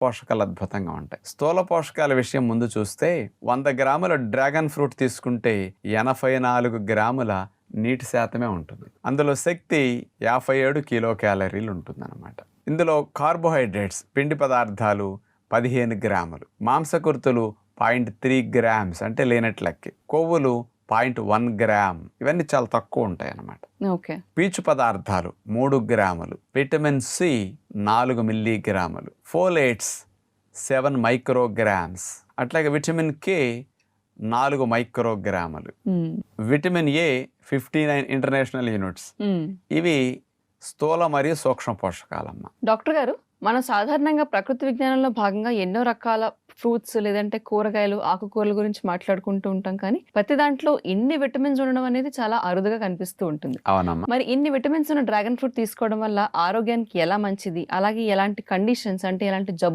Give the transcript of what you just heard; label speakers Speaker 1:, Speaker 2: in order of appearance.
Speaker 1: పోషకాలు అద్భుతంగా ఉంటాయి. స్థూల పోషకాల విషయం ముందు చూస్తే 100 గ్రాముల డ్రాగన్ ఫ్రూట్ తీసుకుంటే 84 గ్రాముల నీటి శాతమే ఉంటుంది. అందులో శక్తి 57 కిలో క్యాలరీలు ఉంటుందన్నమాట. ఇందులో కార్బోహైడ్రేట్స్ పిండి పదార్థాలు 15 గ్రాములు, మాంసకృతులు 0.3 గ్రామ్స్ అంటే లేనట్లకి, కొవ్వులు 0.1 గ్రామ్, ఇవన్నీ చాలా తక్కువ ఉంటాయి అన్నమాట. పీచు పదార్థాలు 3 గ్రాములు, విటమిన్ సి 4 మిల్లీగ్రాములు, ఫోలేట్స్ 7 మైక్రోగ్రామ్స్, అట్లాగే విటమిన్ కే 4 మైక్రోగ్రాములు, విటమిన్ ఏ 59 ఇంటర్నేషనల్ యూనిట్స్. ఇవి స్థూల మరియు సూక్ష్మ పోషకాలమ్మ.
Speaker 2: డాక్టర్ గారు, మనం సాధారణంగా ప్రకృతి విజ్ఞానంలో భాగంగా ఎన్నో రకాల ఫ్రూట్స్ లేదంటే కూరగాయలు, ఆకుకూరల గురించి మాట్లాడుకుంటూ ఉంటాం, కానీ ప్రతి దాంట్లో ఇన్ని విటమిన్స్ ఉండడం అనేది చాలా అరుదుగా కనిపిస్తూ ఉంటుంది.
Speaker 1: అవునమ్మా.
Speaker 2: మరి ఇన్ని విటమిన్స్ ఉన్న డ్రాగన్ ఫ్రూట్ తీసుకోవడం వల్ల ఆరోగ్యానికి ఎలా మంచిది, అలాగే ఎలాంటి కండిషన్స్ అంటే ఎలాంటి జబ్బు